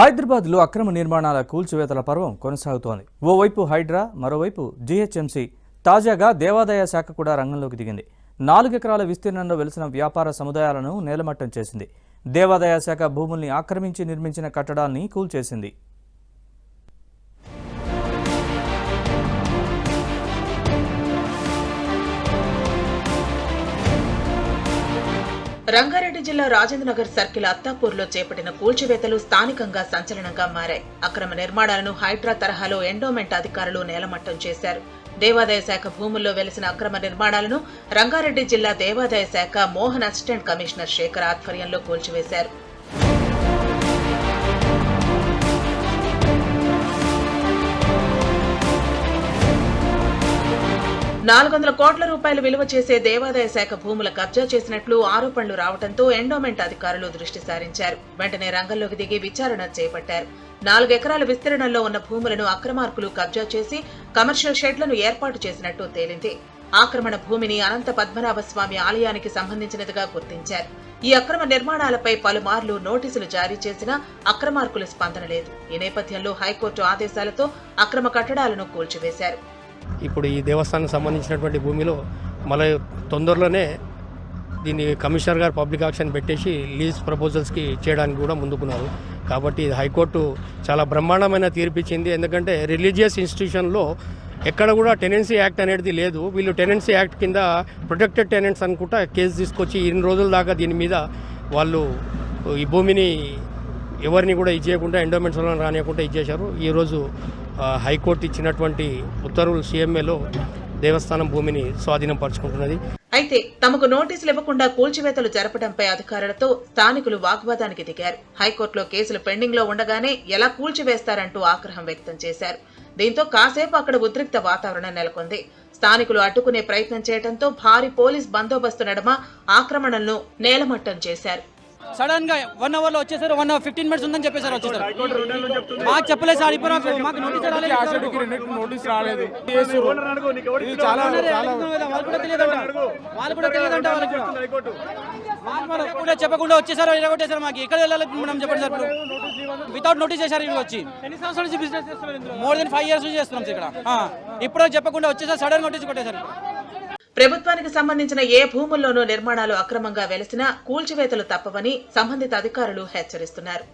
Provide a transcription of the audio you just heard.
హైదరాబాద్లో అక్రమ నిర్మాణాల కూల్చివేతల పర్వం కొనసాగుతోంది. ఓవైపు హైడ్రా, మరోవైపు జీహెచ్ఎంసీ. తాజాగా దేవాదాయ శాఖ కూడా రంగంలోకి దిగింది. 4 ఎకరాల విస్తీర్ణంలో వెలిసిన వ్యాపార సముదాయాలను నేలమట్టం చేసింది. దేవాదాయ శాఖ భూముల్ని ఆక్రమించి నిర్మించిన కట్టడాల్ని కూల్చేసింది. రంగారెడ్డి జిల్లా రాజేంద్రనగర్ సర్కిల్ అత్తాపూర్లో చేపట్టిన కూల్చివేతలు స్థానికంగా సంచలనంగా మారాయి. అక్రమ నిర్మాణాలను హైడ్రా తరహాలో ఎండోమెంట్ అధికారులు నేలమట్టం చేశారు. దేవాదాయ శాఖ భూముల్లో వెలిసిన అక్రమ నిర్మాణాలను రంగారెడ్డి జిల్లా దేవాదాయ శాఖ మోహన్ అసిస్టెంట్ కమిషనర్ శేఖర్ ఆధ్వర్యంలో కూల్చివేశారు. 400 కోట్ల రూపాయలు విలువ చేసే దేవాదాయ శాఖ భూముల కబ్జా చేసినట్లు ఆరోపణలు రావడంతో ఎండోమెంట్ అధికారులు దృష్టి సారించారు. వెంటనే రంగంలోకి దిగి విచారణ చేపట్టారు. 4 ఎకరాల విస్తీర్ణంలో ఉన్న భూములను అక్రమార్కులు కబ్జా చేసి కమర్షియల్ షెడ్లను ఏర్పాటు చేసినట్టు తేలింది. ఆక్రమణ భూమిని అనంత పద్మనాభస్వామి ఆలయానికి సంబంధించినదిగా గుర్తించారు. ఈ అక్రమ నిర్మాణాలపై పలుమార్లు నోటీసులు జారీ చేసినా అక్రమార్కుల స్పందన లేదు. ఈ నేపథ్యంలో హైకోర్టు ఆదేశాలతో అక్రమ కట్టడాలను కూల్చివేశారు. ఇప్పుడు ఈ దేవస్థానానికి సంబంధించినటువంటి భూమిలో మళ్ళీ తొందరలోనే దీన్ని కమిషనర్ గారు పబ్లిక్ ఆక్షన్ పెట్టేసి లీజ్ ప్రపోజల్స్కి చేయడానికి కూడా ముందుకున్నారు. కాబట్టి హైకోర్టు చాలా బ్రహ్మాండమైన తీర్పిచ్చింది. ఎందుకంటే రిలీజియస్ ఇన్స్టిట్యూషన్లో ఎక్కడ కూడా టెనెన్సీ యాక్ట్ అనేది లేదు. వీళ్ళు టెనెన్సీ యాక్ట్ కింద ప్రొటెక్టెడ్ టెనెంట్స్ అనుకుంటా కేసు తీసుకొచ్చి ఇన్ని రోజుల దాకా దీని మీద వాళ్ళు ఈ భూమిని ఎవరిని కూడా ఇచ్చేయకుండా ఎండోమెంట్స్ వల్ల రానియకుండా ఇచ్చేశారు. ఈరోజు హైకోర్టు ఇచ్చినటువంటి ఉత్తర్వులు సీఎంఏలో దేవస్థానం భూమిని స్వాధీనం పరుచుకుంటున్నది. అయితే తమకు నోటీసులు ఇవ్వకుండా కూల్చివేతలు జరపడంపై అధికారులతో స్థానికులు వాగ్వాదానికి దిగారు. హైకోర్టులో కేసులు పెండింగ్ లో ఉండగానే ఎలా కూల్చివేస్తారంటూ ఆగ్రహం వ్యక్తం చేశారు. దీంతో కాసేపు అక్కడ ఉద్రిక్త వాతావరణం నెలకొంది. స్థానికులు అడ్డుకునే ప్రయత్నం చేయడంతో భారీ పోలీస్ బందోబస్తు నడుమ ఆక్రమణలను నేలమట్టం చేశారు. సడన్ గా 1 అవర్ లో వచ్చేసారు. 1 అవర్ 15 మినిట్స్ ఉందని చెప్పేసారు. వచ్చేసారు మాకు చెప్పలేదు సార్. ఇప్పుడు మాకు నోటీస్ రాలేదు. వాళ్ళు కూడా తెలియదంట. వాళ్ళకు కూడా చెప్పకుండా వచ్చేసారు. ఎరగొట్టేసారు. మాకు ఎక్కడ వెళ్ళాలి మనం చెప్పండి సార్. ఇప్పుడు వితౌట్ నోటీస్ చేశారు. వీళ్ళు వచ్చి ఎన్ని సంవత్సరాల నుంచి బిజినెస్ చేస్తున్నారు? మోర్ దెన్ 5 years నుంచి చేస్తున్నాం ఇక్కడ. ఇప్పుడు చెప్పకుండా వచ్చేసారు. సడన్ నోటీస్ కొట్టేశారు. ప్రభుత్వానికి సంబంధించిన ఏ భూముల్లోనూ నిర్మాణాలు అక్రమంగా వెలిసినా కూల్చివేతలు తప్పవని సంబంధిత అధికారులు హెచ్చరిస్తున్నారు.